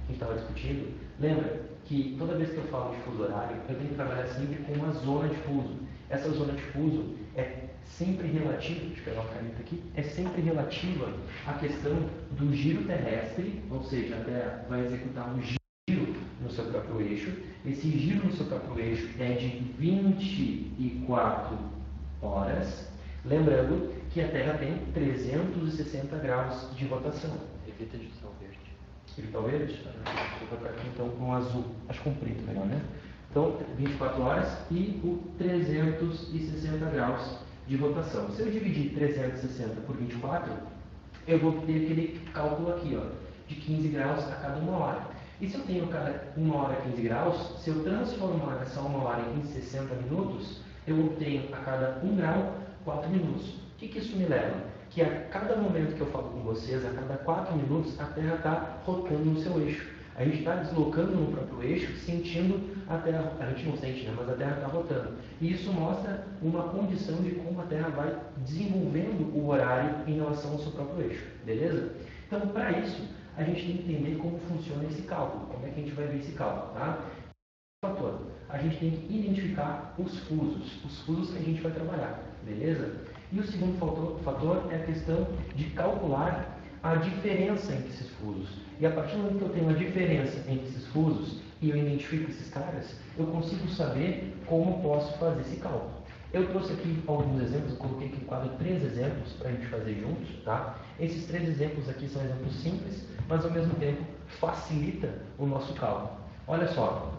que a gente estava discutindo, lembra que toda vez que eu falo de fuso horário, eu tenho que trabalhar sempre com uma zona de fuso. Essa zona de fuso é sempre relativa, deixa eu pegar uma caneta aqui, é sempre relativa à questão do giro terrestre, ou seja, a Terra vai executar um giro no seu próprio eixo. Esse giro no seu próprio eixo é de 24 horas. Lembrando que a Terra tem 360 graus de rotação. Evita de digital verde. Digital verde? Vou colocar aqui então com azul. Acho que com preto melhor, né? Então, 24 horas e o 360 graus de rotação. Se eu dividir 360 por 24, eu vou ter aquele cálculo aqui, ó, de 15 graus a cada 1 hora. E se eu tenho cada 1 hora 15 graus, se eu transformar essa 1 hora em 60 minutos, eu obtenho a cada 1 grau 4 minutos. O que isso me leva? Que a cada momento que eu falo com vocês, a cada 4 minutos, a Terra está rotando no seu eixo. A gente está deslocando no próprio eixo, sentindo a Terra, a gente não sente, né? Mas a Terra está rotando. E isso mostra uma condição de como a Terra vai desenvolvendo o horário em relação ao seu próprio eixo, beleza? Então, para isso, a gente tem que entender como funciona esse cálculo, como é que a gente vai ver esse cálculo, tá? Fator, a gente tem que identificar os fusos que a gente vai trabalhar, beleza? E o segundo fator é a questão de calcular a diferença entre esses fusos. E a partir do momento que eu tenho a diferença entre esses fusos e eu identifico esses caras, eu consigo saber como posso fazer esse cálculo. Eu trouxe aqui alguns exemplos, eu coloquei aqui no quadro 3 exemplos para a gente fazer juntos, tá? Esses 3 exemplos aqui são exemplos simples, mas ao mesmo tempo facilita o nosso cálculo. Olha só,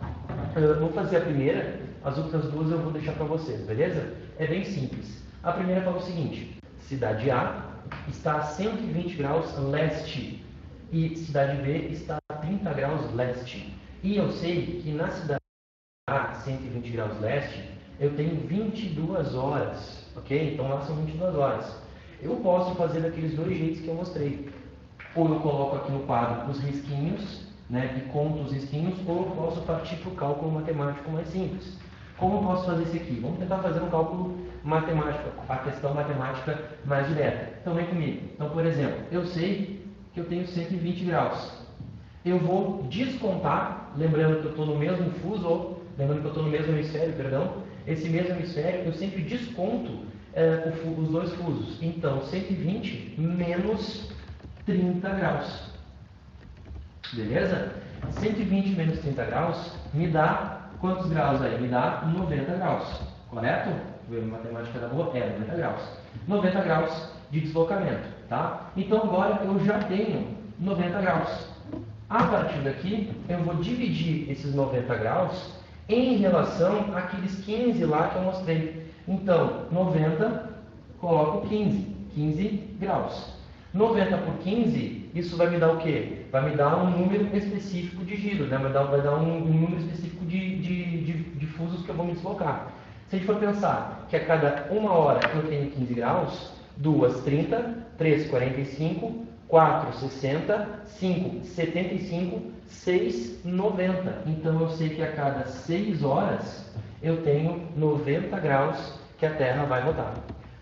eu vou fazer a primeira, as outras duas eu vou deixar para vocês, beleza? É bem simples. A primeira fala o seguinte: cidade A está a 120 graus leste e cidade B está a 30 graus leste. E eu sei que na cidade A, 120 graus leste, eu tenho 22 horas, ok? Então lá são 22 horas. Eu posso fazer daqueles dois jeitos que eu mostrei. Ou eu coloco aqui no quadro os risquinhos, né, e conto os risquinhos, ou eu posso partir para o cálculo matemático mais simples. Como eu posso fazer isso aqui? Vamos tentar fazer um cálculo matemático, a questão matemática mais direta. Então vem comigo. Então, por exemplo, eu sei que eu tenho 120 graus. Eu vou descontar, lembrando que eu estou no mesmo fuso, lembrando que eu estou no mesmo hemisfério, perdão, esse mesmo hemisfério, eu sempre desconto os dois fusos. Então, 120 menos 30 graus. Beleza? 120 menos 30 graus me dá quantos graus aí? Me dá 90 graus. Correto? A matemática da boa é 90 graus. 90 graus de deslocamento, tá? Então agora eu já tenho 90 graus. A partir daqui, eu vou dividir esses 90 graus em relação àqueles 15 lá que eu mostrei. Então, 90, coloco 15 graus. 90 por 15, isso vai me dar o quê? Vai me dar um número específico de giro, né? Vai dar um número específico de fusos que eu vou me deslocar. Se a gente for pensar que a cada 1 hora eu tenho 15 graus, 2, 30, 3, 45, 4, 60, 5, 75, 6, 90. Então eu sei que a cada 6 horas eu tenho 90 graus que a Terra vai rodar.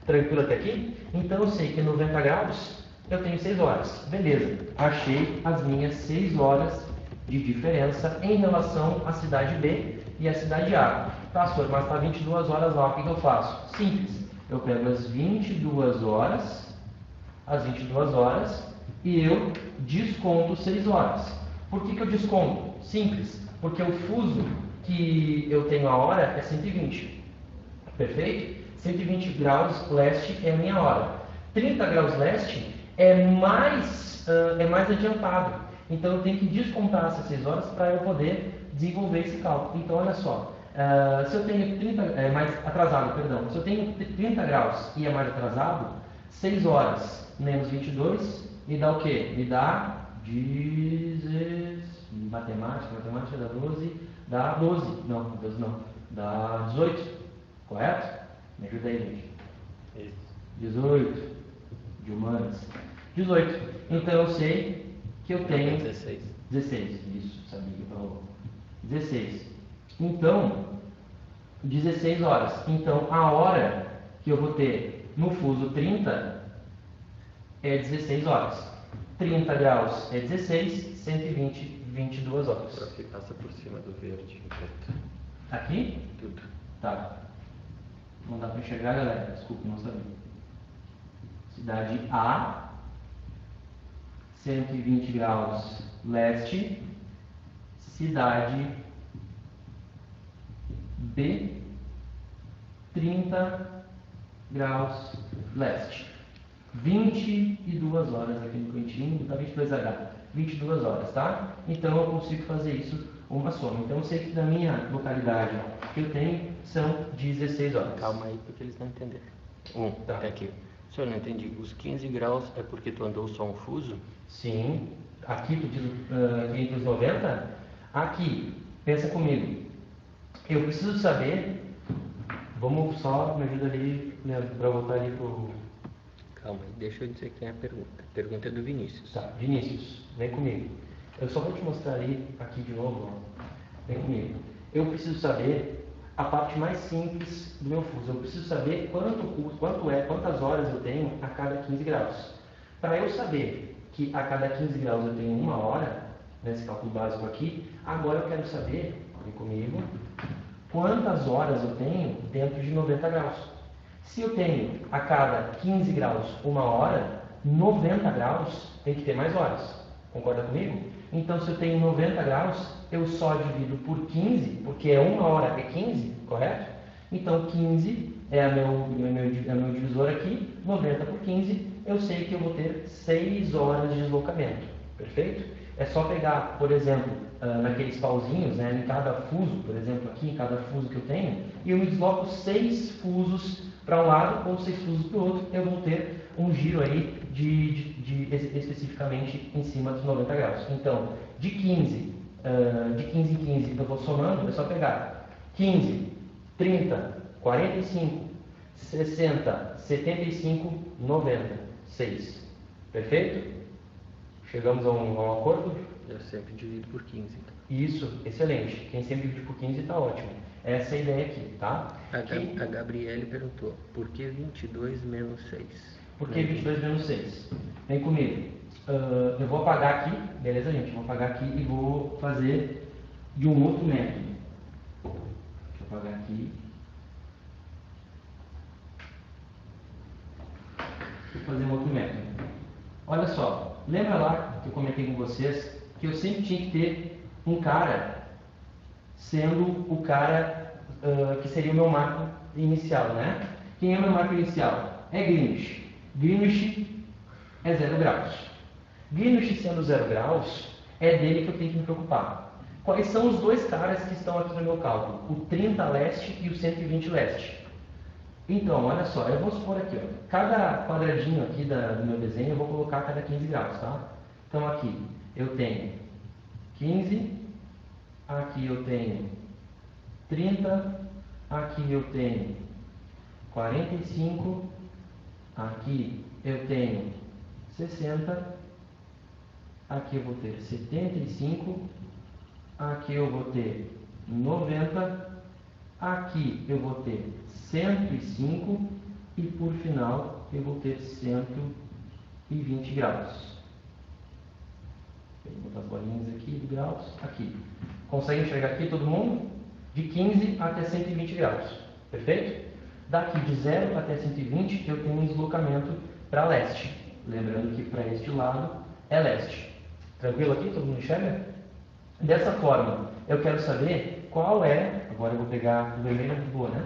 Tranquilo até aqui? Então eu sei que 90 graus eu tenho 6 horas. Beleza, achei as minhas 6 horas de diferença em relação à cidade B e à cidade A. Pastor, mas está 22 horas lá, o que eu faço? Simples, eu pego as 22 horas e eu desconto 6 horas. Por que eu desconto? Simples, porque o fuso que eu tenho a hora é 120. Perfeito? 120 graus leste é a minha hora. 30 graus leste é mais adiantado. Então eu tenho que descontar essas 6 horas para eu poder desenvolver esse cálculo. Então olha só, se eu tenho 30, mais atrasado, perdão, se eu tenho 30 graus e é mais atrasado, 6 horas menos 22 me dá o quê? Me dá matemática dá 12, dá 12, não, 12 não, dá 18, correto? Me ajuda aí, gente. 18 de humanas. 18. Então eu sei que eu tenho 16. Isso, sabia que eu falou. 16. Então, 16 horas. Então a hora que eu vou ter no fuso 30 é 16 horas. 30 graus é 16, 120 22 horas. Para que passa por cima do verde em preto. Aqui? Tudo. Tá. Não dá para enxergar, galera. Desculpa, não sabia. Cidade A, 120 graus leste. Cidade B, 30 graus leste. 22 horas aqui no cantinho, tá 22H. 22 horas, tá? Então eu consigo fazer isso uma soma. Então eu sei que na minha localidade que eu tenho são 16 horas. Calma aí, porque eles não entenderam. Tá. Até aqui. Se eu não entendi, os 15 graus é porque tu andou só um fuso? Sim. Aqui tu diz entre os 90. Aqui, pensa comigo. Eu preciso saber. Vamos só, me ajuda ali, Leandro, para voltar ali pro. Calma aí, deixa eu dizer quem é a pergunta. A pergunta é do Vinícius. Tá, Vinícius, vem comigo. Eu só vou te mostrar ali, aqui de novo, ó. Vem comigo. Eu preciso saber a parte mais simples do meu fuso. Eu preciso saber quantas horas eu tenho a cada 15 graus. Para eu saber que a cada 15 graus eu tenho 1 hora, nesse cálculo básico aqui, agora eu quero saber, vem comigo, quantas horas eu tenho dentro de 90 graus. Se eu tenho a cada 15 graus 1 hora, 90 graus tem que ter mais horas. Concorda comigo? Então, se eu tenho 90 graus, eu só divido por 15, porque 1 hora é 15, correto? Então, 15 é meu divisor aqui, 90 por 15, eu sei que eu vou ter 6 horas de deslocamento. Perfeito? É só pegar, por exemplo, naqueles pauzinhos, né, em cada fuso, por exemplo, aqui em cada fuso que eu tenho, e eu me desloco 6 fusos para um lado ou 6 fusos para o outro, eu vou ter um giro aí especificamente em cima dos 90 graus. Então, de 15 em 15 eu vou somando, é só pegar 15, 30, 45, 60, 75, 90, 6. Perfeito? Chegamos a um acordo? Eu sempre divido por 15. Então. Isso, excelente. Quem sempre divide por 15 está ótimo. Essa é a ideia aqui, tá? A Gabriele perguntou, por que 22 menos 6? Por que 22 menos 6? Vem comigo. Eu vou apagar aqui, beleza, gente? Vou apagar aqui e vou fazer de um outro método. Deixa eu apagar aqui. Vou fazer um outro método. Olha só, lembra lá que eu comentei com vocês que eu sempre tinha que ter um cara sendo o cara que seria o meu marco inicial, né? Quem é o meu marco inicial? É Greenwich. Greenwich é 0 graus. Greenwich sendo 0 graus, é dele que eu tenho que me preocupar. Quais são os dois caras que estão aqui no meu cálculo? O 30 leste e o 120 leste. Então, olha só, eu vou supor aqui, ó, cada quadradinho aqui do meu desenho eu vou colocar a cada 15 graus, tá? Então aqui eu tenho 15, aqui eu tenho 30, aqui eu tenho 45, aqui eu tenho 60, aqui eu vou ter 75, aqui eu vou ter 90, aqui eu vou ter 105 e por final eu vou ter 120 graus. Vou botar as bolinhas aqui de graus, aqui. Consegue enxergar aqui todo mundo? De 15 até 120 graus. Perfeito? Daqui de 0 até 120 eu tenho um deslocamento para leste. Lembrando que para este lado é leste. Tranquilo aqui? Todo mundo enxerga? Dessa forma, eu quero saber qual é. Agora eu vou pegar o vermelho, é muito boa, né?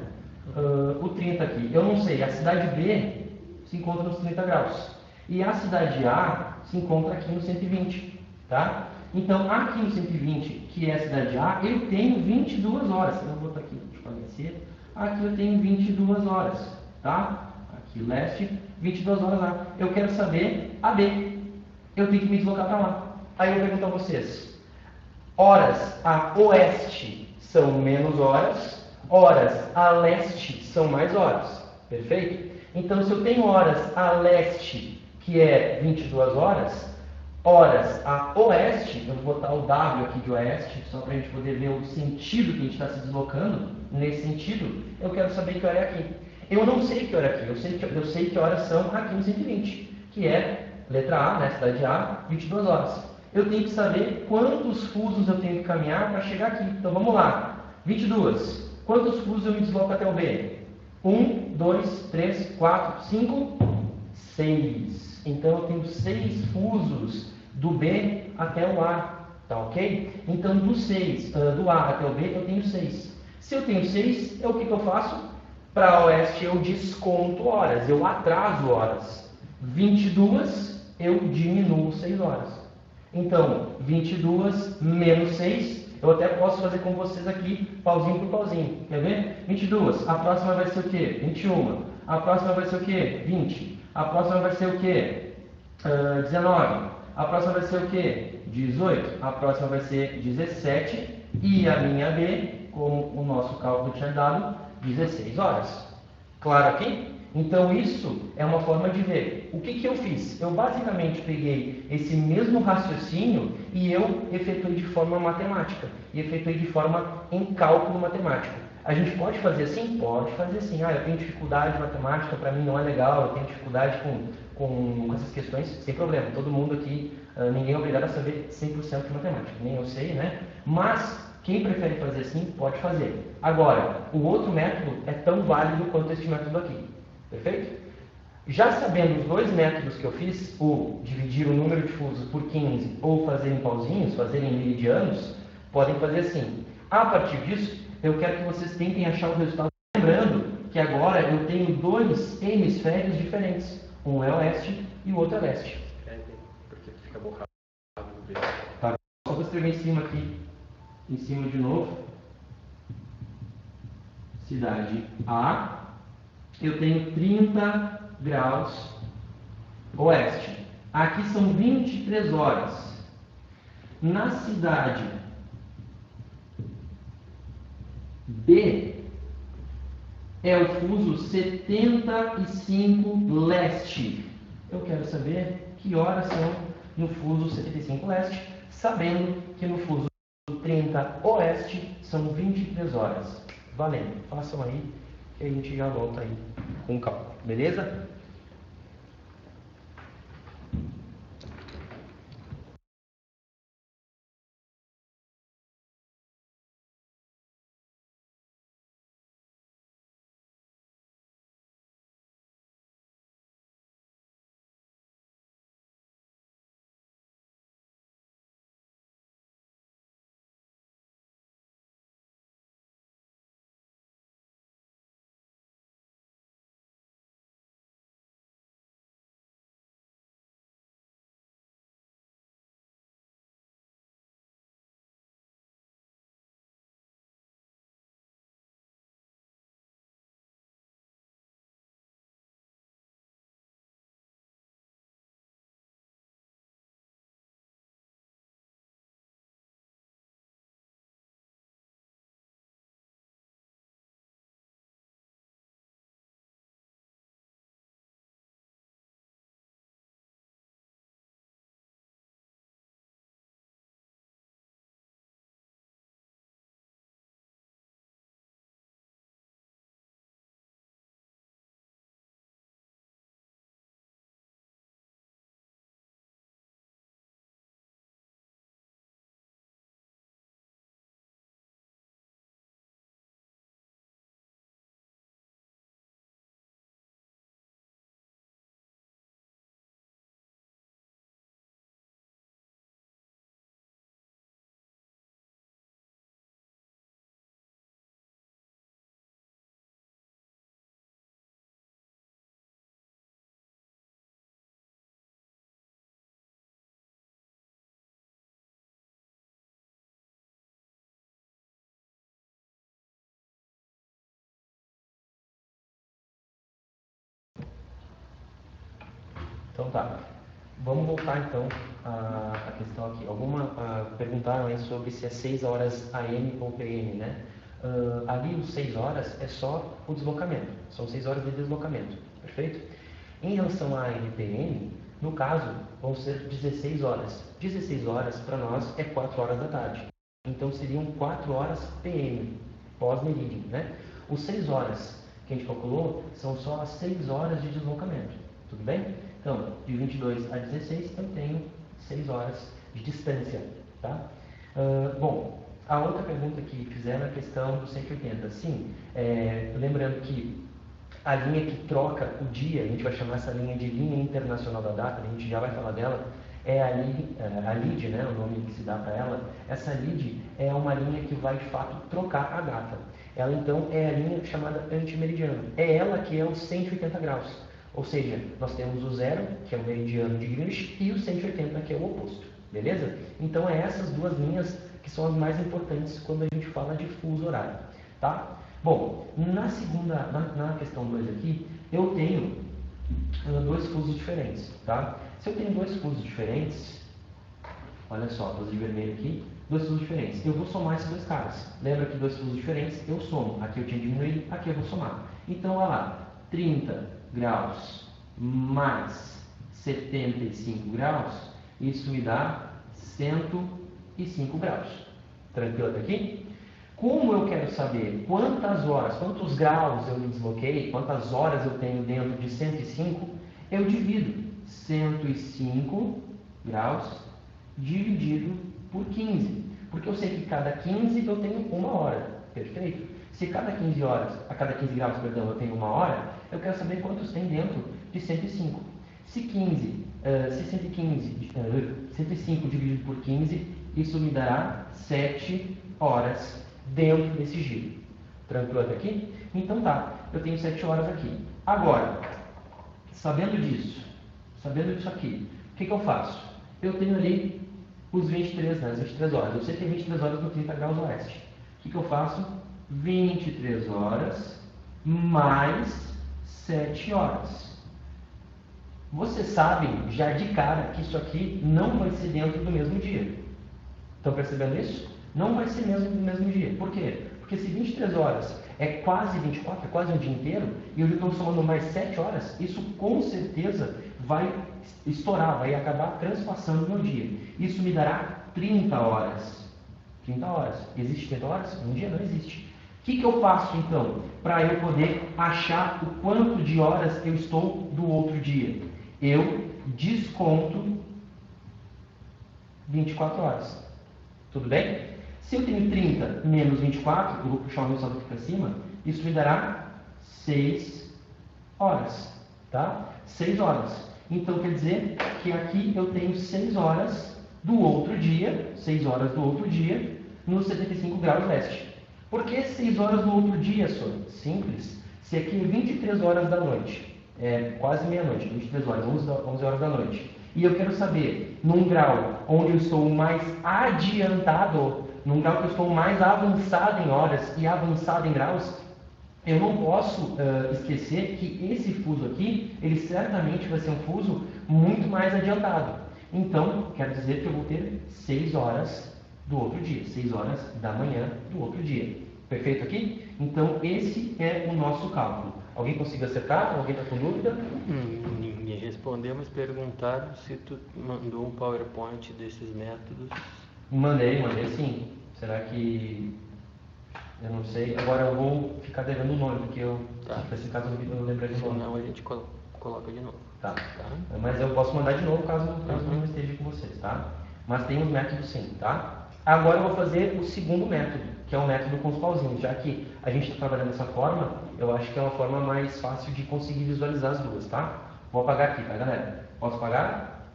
O 30 aqui. Eu não sei, a cidade B se encontra nos 30 graus. E a cidade A se encontra aqui no 120. Tá? Então, aqui no 120, que é a cidade A, eu tenho 22 horas. Eu vou botar aqui, deixa eu aparecer. Aqui eu tenho 22 horas. Tá? Aqui leste, 22 horas lá. Eu quero saber a B. Eu tenho que me deslocar para lá. Aí eu pergunto a vocês. Horas a oeste são menos horas. Horas a leste são mais horas. Perfeito? Então, se eu tenho horas a leste, que é 22 horas, horas a oeste, eu vou botar o W aqui de oeste, só para a gente poder ver o sentido que a gente está se deslocando. Nesse sentido, eu quero saber que hora é aqui. Eu não sei que hora é aqui, eu sei que horas são aqui no 120, que é letra A, né, cidade A, 22 horas. eu tenho que saber quantos fusos eu tenho que caminhar para chegar aqui. Então vamos lá. 22. Quantos fusos eu me desloco até o B? 1, 2, 3, 4, 5, 6. Então eu tenho 6 fusos do B até o A. Tá ok? Então do A até o B eu tenho 6. Se eu tenho 6, o que eu faço? Para oeste eu desconto horas, eu atraso horas. 22 eu diminuo 6 horas. Então, 22 menos 6, eu até posso fazer com vocês aqui, pauzinho por pauzinho. Quer ver? 22. A próxima vai ser o quê? 21. A próxima vai ser o quê? 20. A próxima vai ser o quê? 19. A próxima vai ser o quê? 18. A próxima vai ser 17. E a minha B, como o nosso cálculo tinha dado, 16 horas. Claro aqui? Então isso é uma forma de ver. O que eu fiz? Eu basicamente peguei esse mesmo raciocínio e eu efetuei de forma matemática. E efetuei de forma em cálculo matemático. A gente pode fazer assim? Pode fazer assim. Eu tenho dificuldade em matemática, para mim não é legal, eu tenho dificuldade com essas questões, sem problema. Todo mundo aqui, ninguém é obrigado a saber 100% de matemática. Nem eu sei, né? Mas quem prefere fazer assim, pode fazer. Agora, o outro método é tão válido quanto este método aqui. Perfeito? Já sabendo os dois métodos que eu fiz, o dividir o número de fusos por 15 ou fazer em pauzinhos, fazer em meridianos, podem fazer assim. A partir disso, eu quero que vocês tentem achar o resultado. Lembrando que agora eu tenho dois hemisférios diferentes. Um é oeste e o outro é leste. Porque fica borrado no B. Tá. Só vou escrever em cima aqui, em cima de novo. Cidade A. Eu tenho 30 graus oeste. Aqui são 23 horas. Na cidade B, é o fuso 75 leste. Eu quero saber que horas são no fuso 75 leste, sabendo que no fuso 30 oeste são 23 horas. Valendo. Façam aí, que a gente já volta aí com o cálculo. Beleza? Então tá. Vamos voltar então à questão aqui. Perguntaram aí sobre se é 6 horas AM ou PM, né? Ali os 6 horas é só o deslocamento. São 6 horas de deslocamento. Perfeito? Em relação a AM e PM, no caso, vão ser 16 horas. 16 horas para nós é 4 horas da tarde. Então seriam 4 horas PM, pós-meridian, né? Os 6 horas que a gente calculou são só as 6 horas de deslocamento. Tudo bem? Então, de 22 a 16 eu tenho 6 horas de distância. Tá? Bom, a outra pergunta que fizeram é a questão do 180. Sim, lembrando que a linha que troca o dia, a gente vai chamar essa linha de linha internacional da data, a gente já vai falar dela, é a LID, né, o nome que se dá para ela. Essa LID é uma linha que vai de fato trocar a data. Ela então é a linha chamada antimeridiano. É ela que é os 180 graus. Ou seja, nós temos o 0, que é o meridiano de Greenwich, e o 180, que é o oposto. Beleza? Então, essas duas linhas que são as mais importantes quando a gente fala de fuso horário. Tá? Bom, na questão 2 aqui, eu tenho dois fusos diferentes. Tá? Se eu tenho dois fusos diferentes, olha só, estou de vermelho aqui, dois fusos diferentes. Eu vou somar esses dois caras. Lembra que dois fusos diferentes eu somo. Aqui eu tinha diminuído, aqui eu vou somar. Então, olha lá, 30 graus mais 75 graus, isso me dá 105 graus. Tranquilo até aqui? Como eu quero saber quantas horas, quantos graus eu me desloquei, quantas horas eu tenho dentro de 105, eu divido 105 graus dividido por 15. Porque eu sei que cada 15 eu tenho uma hora. Perfeito? Se a cada 15 graus, perdão, eu tenho uma hora, eu quero saber quantos tem dentro de 105. Se 105 dividido por 15, isso me dará 7 horas dentro desse giro. Tranquilo até aqui? Então tá, eu tenho 7 horas aqui. Agora, sabendo disso aqui, o que eu faço? Eu tenho ali os 23, né, as 23 horas. Eu sei que tem 23 horas no 30 graus oeste. O que eu faço? 23 horas mais 7 horas. Vocês sabem já de cara que isso aqui não vai ser dentro do mesmo dia. Estão percebendo isso? Não vai ser mesmo no mesmo dia. Por quê? Porque se 23 horas é quase 24, é quase um dia inteiro, e eu estou somando mais 7 horas, isso com certeza vai estourar, vai acabar transpassando o meu dia. Isso me dará 30 horas. 30 horas. Existe 30 horas? Um dia não existe. O que eu faço então para eu poder achar o quanto de horas eu estou do outro dia? Eu desconto 24 horas. Tudo bem? Se eu tenho 30 menos 24, eu vou puxar o resultado aqui para cima, isso me dará 6 horas. Tá? 6 horas. Então quer dizer que aqui eu tenho 6 horas do outro dia, 6 horas do outro dia, no 75 graus leste. Por que 6 horas do outro dia, senhor? Simples. Se aqui é 23 horas da noite, é quase meia-noite, 23 horas, 11 horas da noite, e eu quero saber, num grau onde eu estou mais adiantado, num grau que eu estou mais avançado em horas e avançado em graus, eu não posso esquecer que esse fuso aqui, ele certamente vai ser um fuso muito mais adiantado. Então, quero dizer que eu vou ter 6 horas do outro dia, 6 horas da manhã do outro dia. Perfeito aqui? Então, esse é o nosso cálculo. Alguém conseguiu acertar? Alguém está com dúvida? Ninguém respondeu, mas perguntaram se tu mandou um PowerPoint desses métodos. Mandei sim. Será que... eu não sei. Agora eu vou ficar devendo o nome, porque nesse caso eu não lembrei do nome. Senão a gente coloca de novo. Tá. Mas eu posso mandar de novo caso não esteja com vocês, tá? Mas tem os métodos sim, tá? Agora eu vou fazer o segundo método, que é o método com os pauzinhos. Já que a gente está trabalhando dessa forma, eu acho que é uma forma mais fácil de conseguir visualizar as duas, tá? Vou apagar aqui, tá, galera? Posso apagar?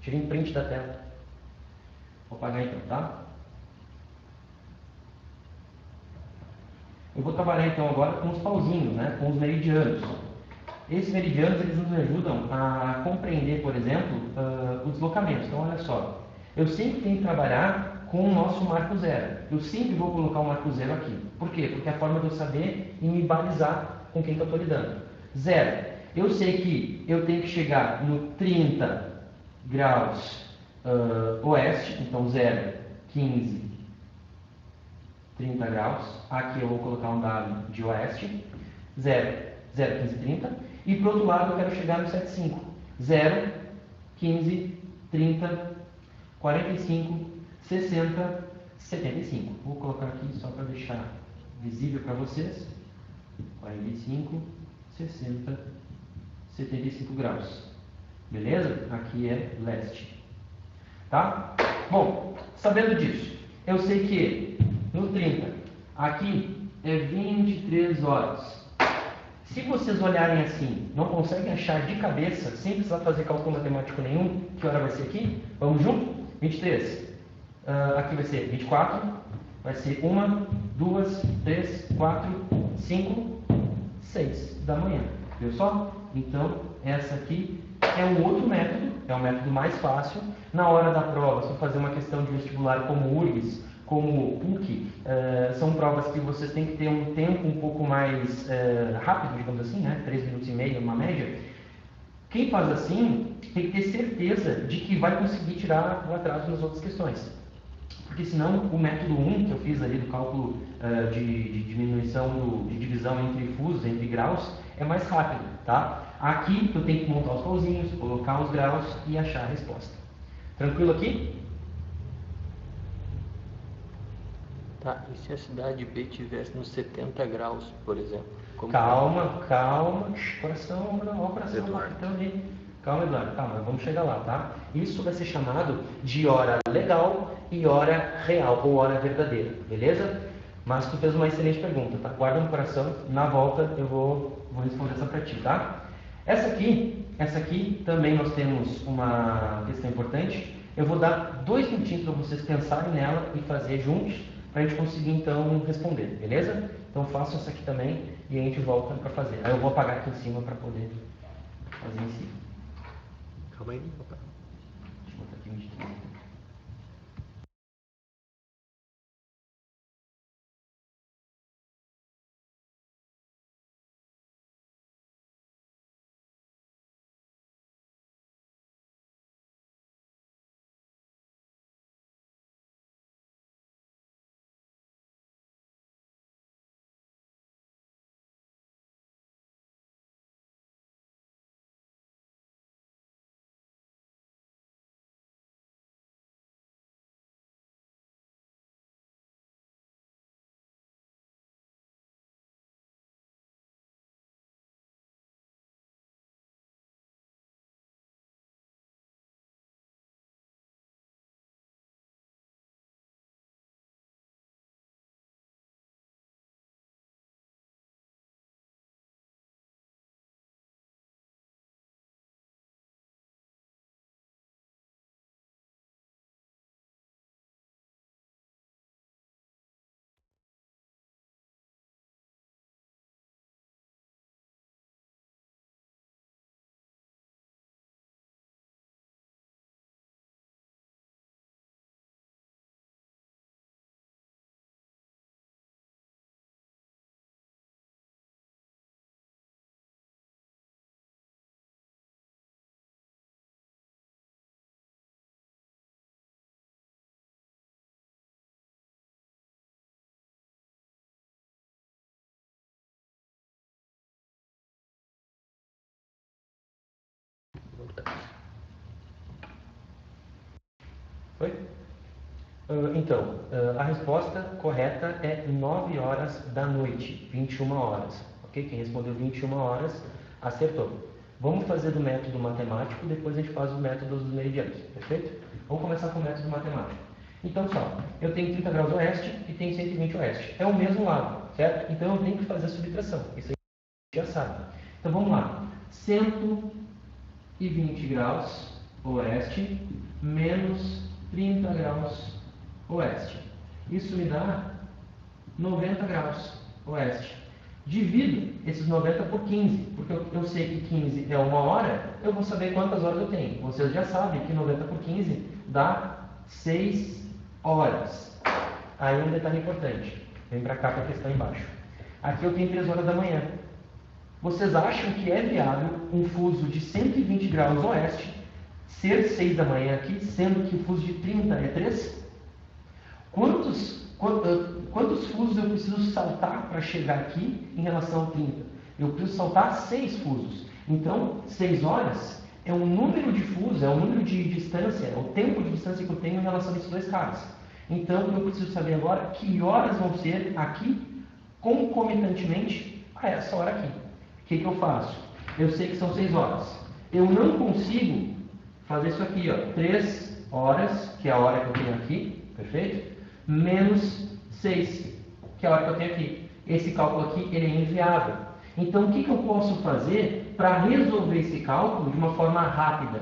Tirei um print da tela. Vou apagar então, tá? Eu vou trabalhar então agora com os pauzinhos, né? Com os meridianos. Esses meridianos eles nos ajudam a compreender, por exemplo, o deslocamento. Então, olha só. Eu sempre tenho que trabalhar com o nosso marco zero. Eu sempre vou colocar o marco zero aqui. Por quê? Porque é a forma de eu saber e me balizar com quem que eu estou lidando. Zero. Eu sei que eu tenho que chegar no 30 graus oeste. Então, 0, 15, 30 graus. Aqui eu vou colocar um W de oeste. 0, 15, 30. E para o outro lado eu quero chegar no 75. 0, 15, 30, 45, 60, 75. Vou colocar aqui só para deixar visível para vocês. 45, 60, 75 graus. Beleza? Aqui é leste. Tá? Bom, sabendo disso, eu sei que no 30, aqui é 23 horas. Se vocês olharem assim, não conseguem achar de cabeça, sem precisar fazer cálculo matemático nenhum, que hora vai ser aqui? Vamos junto? 23. Aqui vai ser 24. Vai ser 1, 2, 3, 4, 5, 6 da manhã. Viu só? Então, essa aqui é um outro método, é um método mais fácil. Na hora da prova, se for fazer uma questão de vestibular como URGS, como PUC, são provas que vocês têm que ter um tempo um pouco mais rápido, digamos assim, né? 3 minutos e meio, uma média. Quem faz assim tem que ter certeza de que vai conseguir tirar o atraso nas outras questões. Porque senão o método 1 que eu fiz ali do cálculo de diminuição, de divisão entre fusos, entre graus, é mais rápido, tá? Aqui eu tenho que montar os pauzinhos, colocar os graus e achar a resposta. Tranquilo aqui? Tá, e se a cidade B tivesse nos 70 graus, por exemplo? Calma, coração, ó, o coração batendo ali. Calma, Eduardo, calma, vamos chegar lá, tá? Isso vai ser chamado de hora legal e hora real, ou hora verdadeira, beleza? Mas tu fez uma excelente pergunta, tá? Guarda no coração, na volta eu vou responder essa pra ti, tá? Essa aqui também nós temos uma questão importante. Eu vou dar 2 minutinhos para vocês pensarem nela e fazer juntos, para a gente conseguir então responder, beleza? Então façam essa aqui também e a gente volta para fazer. Aí eu vou apagar aqui em cima para poder fazer em cima. Calma aí, papai. Deixa eu botar aqui 23. Oi? Então, a resposta correta é 9 horas da noite, 21 horas. Ok? Quem respondeu 21 horas acertou. Vamos fazer do método matemático, depois a gente faz o método dos meridianos. Perfeito? Vamos começar com o método matemático. Então, só, eu tenho 30 graus oeste e tenho 120 oeste. É o mesmo lado, certo? Então eu tenho que fazer a subtração. Isso aí a gente já sabe. Então vamos lá. 120 graus oeste menos 30 graus oeste. Isso me dá 90 graus oeste. Divido esses 90 por 15, porque eu sei que 15 é 1 hora, eu vou saber quantas horas eu tenho. Vocês já sabem que 90 por 15 dá 6 horas. Aí um detalhe importante. Vem para cá para a questão embaixo. Aqui eu tenho 3 horas da manhã. Vocês acham que é viável um fuso de 120 graus oeste ser 6 da manhã aqui, sendo que o fuso de 30 é 3? Quantos fusos eu preciso saltar para chegar aqui em relação ao 30? Eu preciso saltar 6 fusos. Então, 6 horas é um número de fusos, é um número de distância, é o tempo de distância que eu tenho em relação a esses dois caras. Então, eu preciso saber agora que horas vão ser aqui concomitantemente a essa hora aqui. O que eu faço? eu sei que são 6 horas. Eu não consigo fazer isso aqui, ó, 3 horas, que é a hora que eu tenho aqui, perfeito? Menos 6, que é a hora que eu tenho aqui. Esse cálculo aqui, ele é inviável. Então, o que eu posso fazer para resolver esse cálculo de uma forma rápida?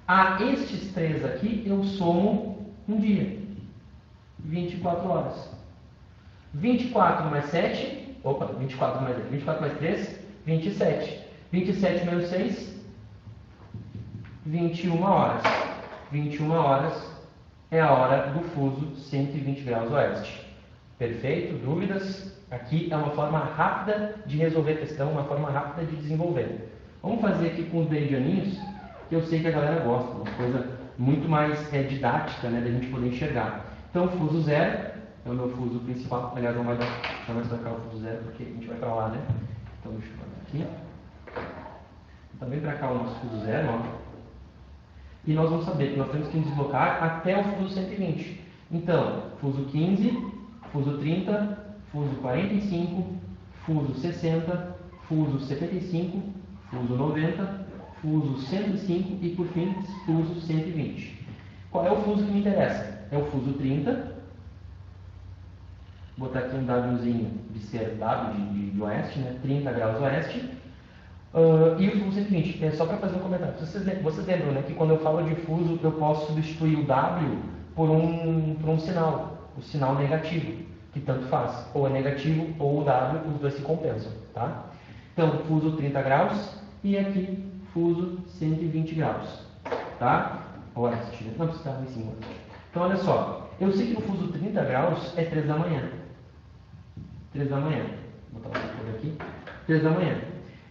A estes 3 aqui, eu somo um dia. 24 horas. 24 mais 7, 24 mais 3, 27. 27 menos 6, 21 horas. 21 horas é a hora do fuso 120 graus oeste. Perfeito? Dúvidas? Aqui é uma forma rápida de resolver a questão, uma forma rápida de desenvolver. Vamos fazer aqui com os meridianinhos, que eu sei que a galera gosta, uma coisa muito mais didática, né, da gente poder enxergar. Então, fuso 0 é o meu fuso principal. Aliás, não vai destacar o fuso 0 porque a gente vai para lá, né? Então, deixa eu botar aqui. Também para cá o nosso fuso 0, ó. E nós vamos saber que nós temos que nos deslocar até o fuso 120. Então, fuso 15, fuso 30, fuso 45, fuso 60, fuso 75, fuso 90, fuso 105 e, por fim, fuso 120. Qual é o fuso que me interessa? É o fuso 30. Vou botar aqui um Wzinho de ser W de oeste, né? 30 graus oeste. E o fuso 120, só para fazer um comentário. Vocês lembram, né, que quando eu falo de fuso, eu posso substituir o W por um sinal, o sinal negativo, que tanto faz. Ou é negativo ou o W, os dois se compensam, tá? Então, fuso 30 graus e aqui fuso 120 graus, tá? Oeste, não precisa estar em cima. Então, olha só, eu sei que no fuso 30 graus é 3 da manhã. 3 da manhã. Vou botar o aqui. 3 da manhã.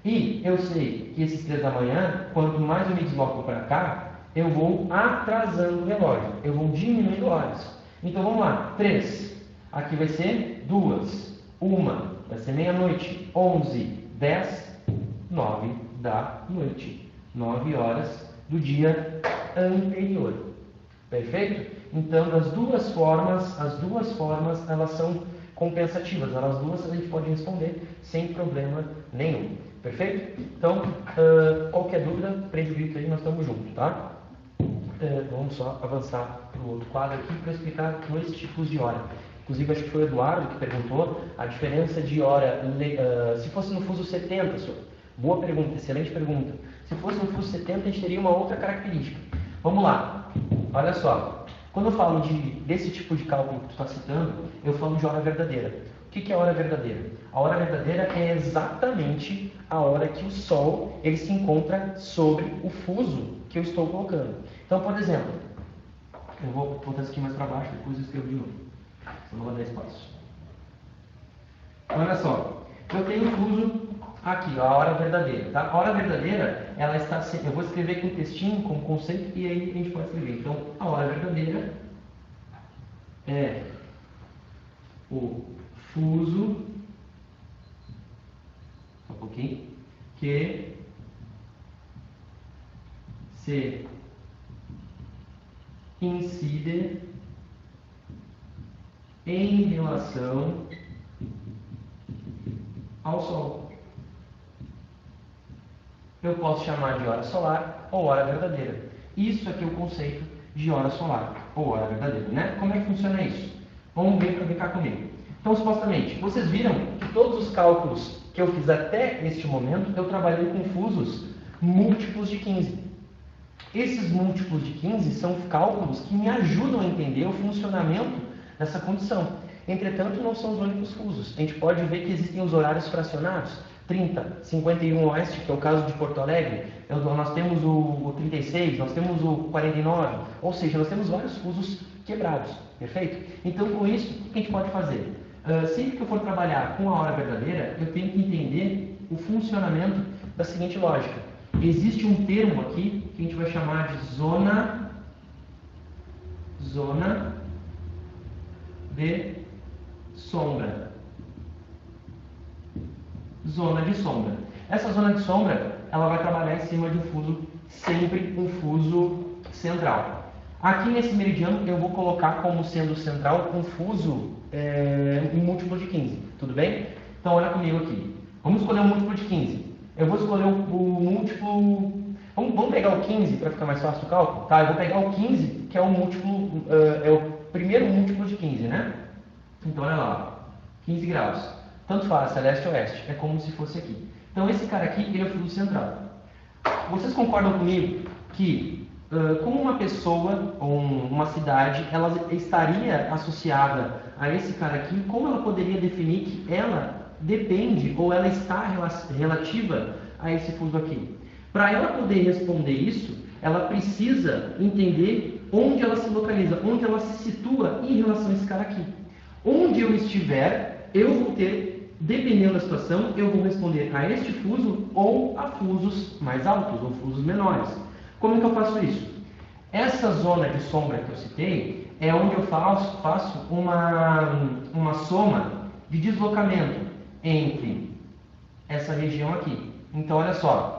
E eu sei que esses 3 da manhã, quanto mais eu me desloco para cá, eu vou atrasando o relógio. Eu vou diminuindo horas. Então, vamos lá. 3. Aqui vai ser 2. 1. Vai ser meia-noite. 11. 10. 9 da noite. 9 horas do dia anterior. Perfeito? Então, as duas formas, elas são compensativas. Elas duas a gente pode responder sem problema nenhum. Perfeito? Então, qualquer dúvida, prende o vídeo aí, nós estamos juntos, tá? Vamos só avançar para o outro quadro aqui para explicar 2 tipos de hora. Inclusive, acho que foi o Eduardo que perguntou a diferença de hora, se fosse no fuso 70, senhor. Boa pergunta, excelente pergunta. Se fosse no fuso 70, a gente teria uma outra característica. Vamos lá, olha só. Quando eu falo desse tipo de cálculo que tu está citando, eu falo de hora verdadeira. O que é hora verdadeira? A hora verdadeira é exatamente a hora que o Sol ele se encontra sobre o fuso que eu estou colocando. Então, por exemplo, eu vou botar isso aqui mais para baixo, depois eu escrevo de novo. Senão não vai dar espaço. Olha só, eu tenho o fuso aqui, ó, a hora verdadeira. Tá? A hora verdadeira, ela está... Eu vou escrever com um textinho, com um conceito, e aí a gente pode escrever. Então, a hora verdadeira é o fuso, só um pouquinho, que se incide em relação ao Sol. Eu posso chamar de hora solar ou hora verdadeira. Isso aqui é o conceito de hora solar ou hora verdadeira, né? Como é que funciona isso? Vamos ver para ficar comigo. Então, supostamente, vocês viram que todos os cálculos que eu fiz até este momento, eu trabalhei com fusos múltiplos de 15. Esses múltiplos de 15 são cálculos que me ajudam a entender o funcionamento dessa condição. Entretanto, não são os únicos fusos. A gente pode ver que existem os horários fracionados. 30, 51 oeste, que é o caso de Porto Alegre. Nós temos o 36, nós temos o 49. Ou seja, nós temos vários fusos quebrados. Perfeito? Então, com isso, o que a gente pode fazer? Sempre que eu for trabalhar com a hora verdadeira, eu tenho que entender o funcionamento da seguinte lógica. Existe um termo aqui que a gente vai chamar de zona de sombra. Zona de sombra. Essa zona de sombra, ela vai trabalhar em cima de um fuso, sempre um fuso central. Aqui nesse meridiano eu vou colocar como sendo central um fuso em múltiplo de 15, tudo bem? Então olha comigo aqui. Vamos escolher um múltiplo de 15. Eu vou escolher o múltiplo... Vamos pegar o 15 para ficar mais fácil o cálculo? Tá, eu vou pegar o 15, que é o múltiplo, é o primeiro múltiplo de 15, né? Então, olha lá, 15 graus. Tanto faz, se é leste ou oeste, é como se fosse aqui. Então, esse cara aqui, ele é o fuso central. Vocês concordam comigo que, como uma pessoa ou uma cidade, ela estaria associada a esse cara aqui, como ela poderia definir que ela depende ou ela está relativa a esse fuso aqui? Para ela poder responder isso, ela precisa entender onde ela se localiza, onde ela se situa em relação a esse cara aqui. Onde eu estiver, eu vou ter, dependendo da situação, eu vou responder a este fuso ou a fusos mais altos ou fusos menores. Como é que eu faço isso? Essa zona de sombra que eu citei é onde eu faço uma soma de deslocamento entre essa região aqui. Então, olha só.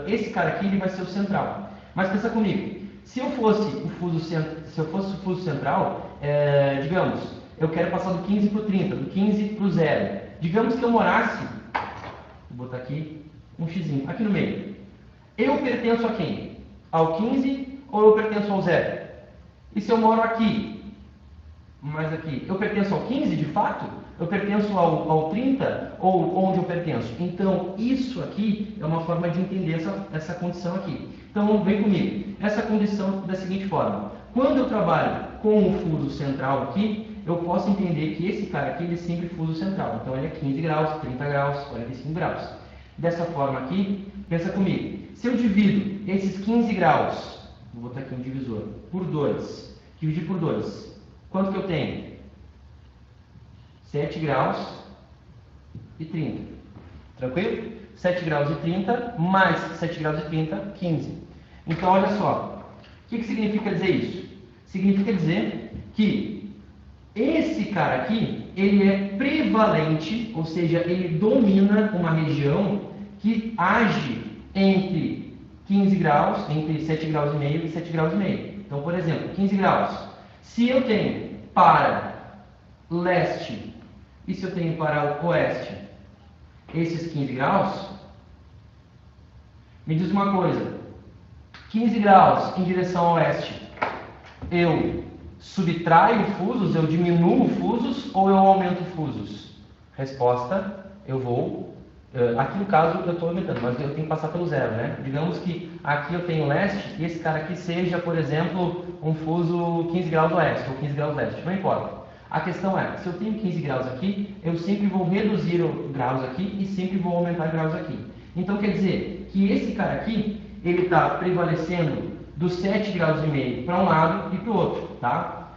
Esse cara aqui ele vai ser o central. Mas pensa comigo, se eu fosse o fuso central, digamos, eu quero passar do 15 para o 30, do 15 para o 0. Digamos que eu morasse, vou botar aqui um xzinho, aqui no meio. Eu pertenço a quem? Ao 15 ou eu pertenço ao 0? E se eu moro aqui, mais aqui, eu pertenço ao 15 de fato? Eu pertenço ao 30 ou onde eu pertenço? Então, isso aqui é uma forma de entender essa condição aqui. Então, vem comigo. Essa condição da seguinte forma. Quando eu trabalho com o fuso central aqui, eu posso entender que esse cara aqui ele é sempre fuso central. Então, ele é 15 graus, 30 graus, 45 graus. Dessa forma aqui, pensa comigo. Se eu divido esses 15 graus, vou botar aqui um divisor, por 2, dividir por 2, quanto que eu tenho? 7 graus e 30. Tranquilo? 7 graus e 30 mais 7 graus e 30, 15. Então, olha só. O que significa dizer isso? Significa dizer que esse cara aqui, ele é prevalente, ou seja, ele domina uma região que age entre 15 graus, entre 7 graus e meio e 7 graus e meio. Então, por exemplo, 15 graus. Se eu tenho para leste e se eu tenho para o oeste esses 15 graus, me diz uma coisa, 15 graus em direção ao oeste, eu subtraio fusos, eu diminuo fusos ou eu aumento fusos? Resposta, eu vou, aqui no caso eu estou aumentando, mas eu tenho que passar pelo zero, né? Digamos que aqui eu tenho leste e esse cara aqui seja, por exemplo, um fuso 15 graus oeste ou 15 graus leste, não importa. A questão é, se eu tenho 15 graus aqui, eu sempre vou reduzir graus aqui e sempre vou aumentar graus aqui. Então, quer dizer que esse cara aqui, ele está prevalecendo dos 7 graus e meio para um lado e para o outro, tá?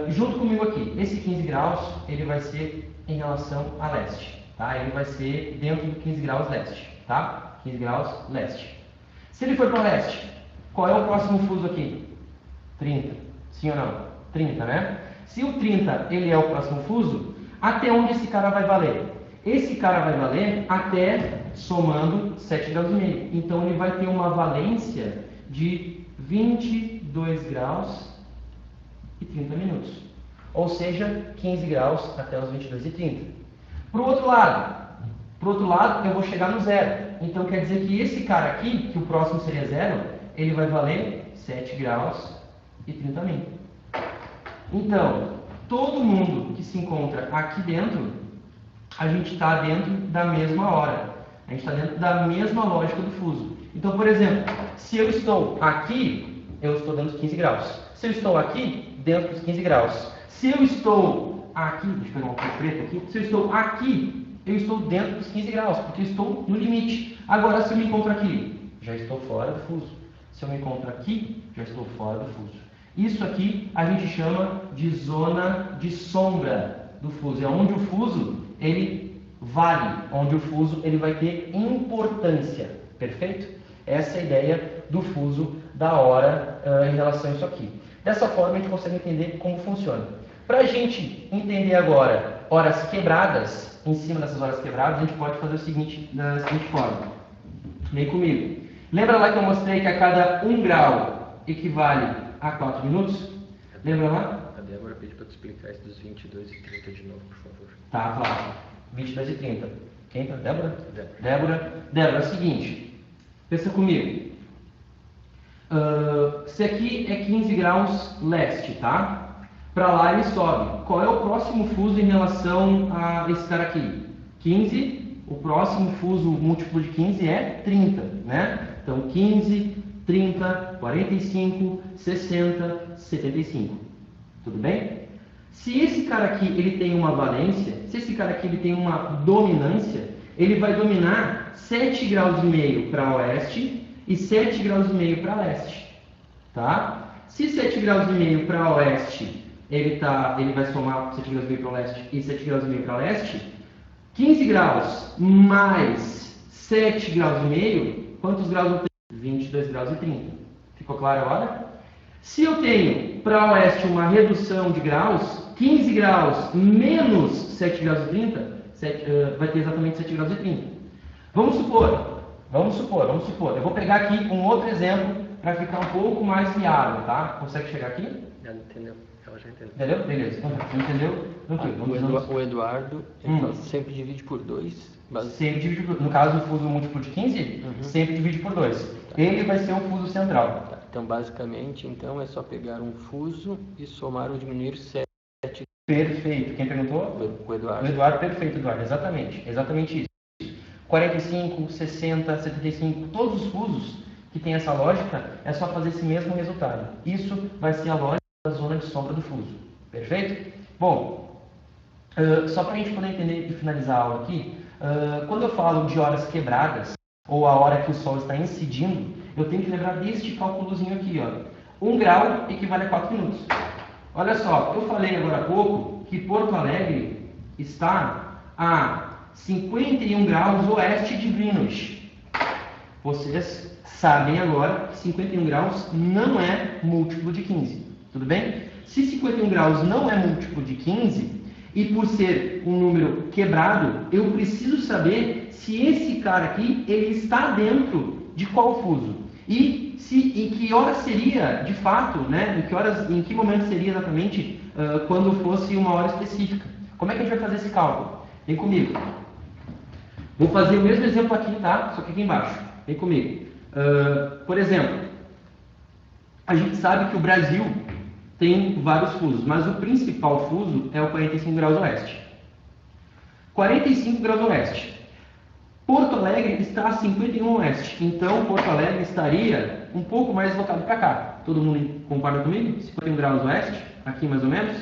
Junto comigo aqui, esse 15 graus, ele vai ser em relação a leste, tá? Ele vai ser dentro do 15 graus leste, tá? 15 graus leste. Se ele for para leste, qual é o próximo fuso aqui? 30, sim ou não? 30, né? Se o 30 ele é o próximo fuso, até onde esse cara vai valer? Esse cara vai valer até somando 7 graus e meio. Então ele vai ter uma valência de 22 graus e 30 minutos. Ou seja, 15 graus até os 22 e 30. Para o outro lado, eu vou chegar no zero. Então quer dizer que esse cara aqui, que o próximo seria zero, ele vai valer 7 graus e 30 minutos. Então, todo mundo que se encontra aqui dentro, a gente está dentro da mesma hora. A gente está dentro da mesma lógica do fuso. Então, por exemplo, se eu estou aqui, eu estou dentro dos 15 graus. Se eu estou aqui, dentro dos 15 graus. Se eu estou aqui, deixa eu pegar um pouco preto aqui. Se eu estou aqui, eu estou dentro dos 15 graus, porque eu estou no limite. Agora, se eu me encontro aqui, já estou fora do fuso. Se eu me encontro aqui, já estou fora do fuso. Isso aqui a gente chama de zona de sombra do fuso. É onde o fuso ele vale, onde o fuso ele vai ter importância. Perfeito? Essa é a ideia do fuso da hora em relação a isso aqui. Dessa forma a gente consegue entender como funciona. Para a gente entender agora horas quebradas, em cima dessas horas quebradas, a gente pode fazer o seguinte, da seguinte forma. Vem comigo. Lembra lá que eu mostrei que a cada 1 grau equivale a 4 minutos? Lembra lá? A Débora pediu para tu explicar isso dos 22 e 30 de novo, por favor. Tá, claro. 22 e 30. Quem tá? Débora? Débora, é o seguinte. Pensa comigo. Se aqui é 15 graus leste, tá? Para lá ele sobe. Qual é o próximo fuso em relação a esse cara aqui? 15, o próximo fuso múltiplo de 15 é 30, né? Então 15, 30, 45, 60, 75. Tudo bem? Se esse cara aqui ele tem uma valência, se esse cara aqui ele tem uma dominância, ele vai dominar 7 graus e meio para oeste e 7 graus e meio para leste, tá? Se 7 graus e meio para oeste, ele vai somar 7 graus e meio para leste e 7 graus e meio para leste, 15 graus mais 7 graus e meio, quantos graus eu tenho? 22 graus e 30. Ficou claro agora? Se eu tenho para oeste uma redução de graus, 15 graus menos 7 graus e 30, vai ter exatamente 7 graus e 30. Vamos supor. Eu vou pegar aqui um outro exemplo para ficar um pouco mais viável, tá? Consegue chegar aqui? Ela entendeu. Ela já entendeu. Entendeu? Beleza. Então, você entendeu? O Eduardo então, sempre divide por 2. Sempre divide por 2. No caso, o fuso múltiplo de 15, sempre divide por 2. Ele vai ser o fuso central. Tá. Então, basicamente, então, é só pegar um fuso e somar ou diminuir 7. Perfeito. Quem perguntou? O Eduardo. O Eduardo, perfeito, Eduardo. Exatamente isso. 45, 60, 75, todos os fusos que tem essa lógica, é só fazer esse mesmo resultado. Isso vai ser a lógica da zona de sombra do fuso. Perfeito? Bom, só para a gente poder entender e finalizar a aula aqui, quando eu falo de horas quebradas, ou a hora que o Sol está incidindo, eu tenho que lembrar deste cálculozinho aqui, ó. 1 grau equivale a 4 minutos. Olha só, eu falei agora há pouco que Porto Alegre está a 51 graus oeste de Greenwich. Vocês sabem agora que 51 graus não é múltiplo de 15. Tudo bem? Se 51 graus não é múltiplo de 15, e por ser um número quebrado, eu preciso saber se esse cara aqui ele está dentro de qual fuso. E em que hora seria, de fato, né? Em que momento seria exatamente quando fosse uma hora específica. Como é que a gente vai fazer esse cálculo? Vem comigo. Vou fazer o mesmo exemplo aqui, tá? Só que aqui embaixo. Vem comigo. Por exemplo, a gente sabe que o Brasil tem vários fusos, mas o principal fuso é o 45 graus oeste. 45 graus oeste. Porto Alegre está a 51 oeste, então Porto Alegre estaria um pouco mais deslocado para cá. Todo mundo concorda comigo? 51 graus oeste, aqui mais ou menos.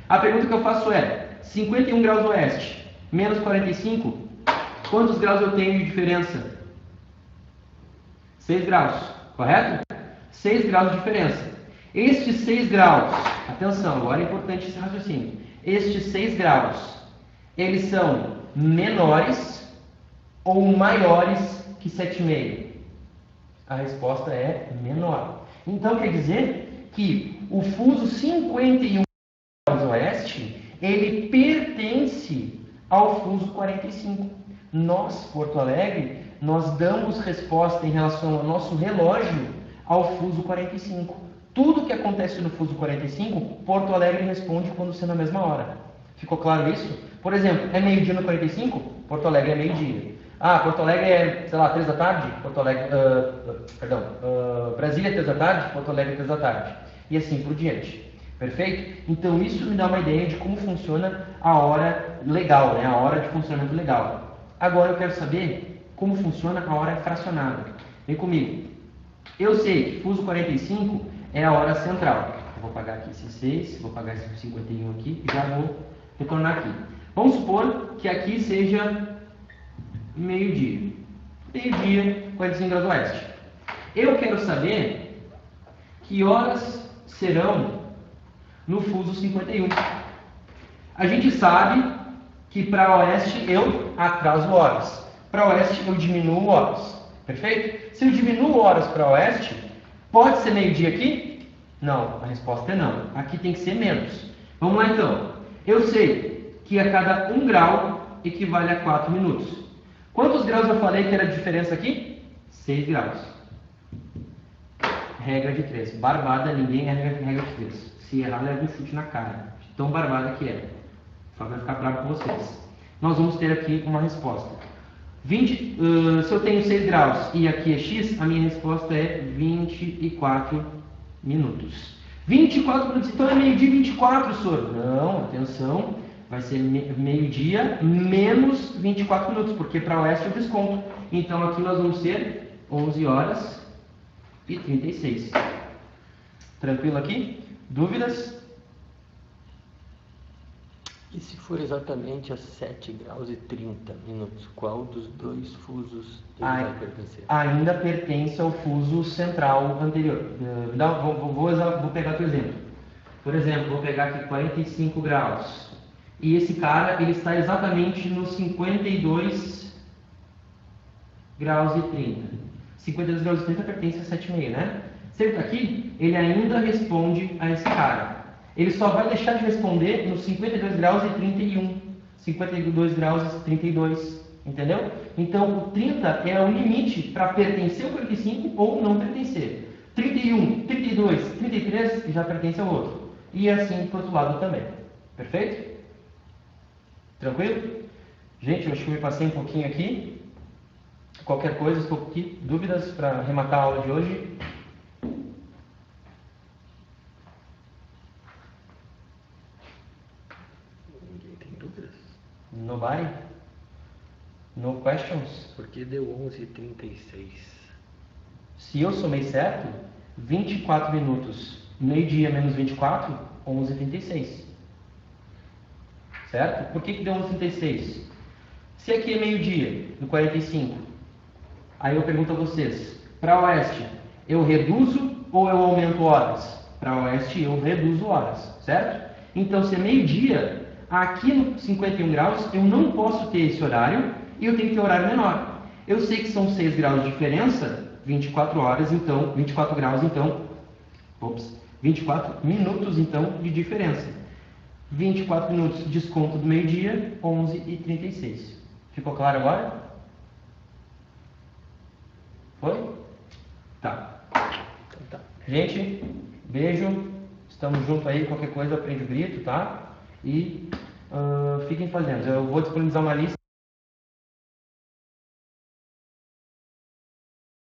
A pergunta que eu faço é, 51 graus oeste menos 45, quantos graus eu tenho de diferença? 6 graus, correto? 6 graus de diferença. Estes 6 graus, atenção, agora é importante esse raciocínio. Estes 6 graus, eles são menores ou maiores que 7,5? A resposta é menor. Então quer dizer que o fuso 51 graus oeste, ele pertence ao fuso 45. Nós, Porto Alegre, nós damos resposta em relação ao nosso relógio ao fuso 45. Tudo que acontece no fuso 45, Porto Alegre responde quando ser na mesma hora. Ficou claro isso? Por exemplo, é meio-dia no 45? Porto Alegre é meio-dia. Porto Alegre é, sei lá, 3 da tarde? Brasília é 3 da tarde? Porto Alegre é 3 da tarde. E assim por diante. Perfeito? Então isso me dá uma ideia de como funciona a hora legal, né? A hora de funcionamento legal. Agora eu quero saber como funciona a hora fracionada. Vem comigo. Eu sei que fuso 45 é a hora central. Eu vou apagar aqui esse 6, vou apagar esse 51 aqui e já vou retornar aqui. Vamos supor que aqui seja meio-dia. Meio-dia, 45 graus oeste. Eu quero saber que horas serão no fuso 51. A gente sabe que para oeste eu atraso horas. Para oeste eu diminuo horas. Perfeito? Se eu diminuo horas para oeste, pode ser meio-dia aqui? Não, a resposta é não. Aqui tem que ser menos. Vamos lá então. Eu sei que a cada 1 grau equivale a 4 minutos. Quantos graus eu falei que era a diferença aqui? 6 graus. Regra de 3. Barbada, ninguém é regra de 3. Se errar, leva um chute na cara. Tão barbada que é. Só vai ficar bravo com vocês. Nós vamos ter aqui uma resposta. Se eu tenho 6 graus e aqui é x, a minha resposta é 24 minutos. 24 minutos, então é meio-dia 24, senhor. Não, atenção, vai ser meio-dia menos 24 minutos, porque para oeste eu desconto. Então aqui nós vamos ter 11 horas e 36. Tranquilo aqui? Dúvidas? E se for exatamente a 7 graus e 30 minutos, qual dos dois fusos ele vai pertencer? Ainda pertence ao fuso central anterior. Vou pegar outro exemplo. Por exemplo, vou pegar aqui 45 graus. E esse cara ele está exatamente nos 52 graus e 30. 52 graus e 30 pertence a 7,5, né? Se ele está aqui, ele ainda responde a esse cara. Ele só vai deixar de responder nos 52 graus e 31. 52 graus e 32. Entendeu? Então, o 30 é o limite para pertencer ao 45 ou não pertencer. 31, 32, 33 já pertence ao outro. E assim para o outro lado também. Perfeito? Tranquilo? Gente, eu acho que eu me passei um pouquinho aqui. Qualquer coisa, estou aqui. Dúvidas para arrematar a aula de hoje? Nobody? No questions? Porque deu 11h36. Se eu somei certo, 24 minutos, meio-dia menos 24, 11h36. Certo? Por que deu 11h36? Se aqui é meio-dia, no 45, aí eu pergunto a vocês, para oeste, eu reduzo ou eu aumento horas? Para oeste, eu reduzo horas, certo? Então, se é meio-dia, aqui no 51 graus, eu não posso ter esse horário e eu tenho que ter horário menor. Eu sei que são 6 graus de diferença, 24 horas, então, 24 graus, então, 24 minutos, então, de diferença. 24 minutos, desconto do meio-dia, 11h36. Ficou claro agora? Foi? Tá. Então tá. Gente, beijo. Estamos juntos aí. Qualquer coisa, aprende o grito, tá? E fiquem fazendo. Eu vou disponibilizar uma lista.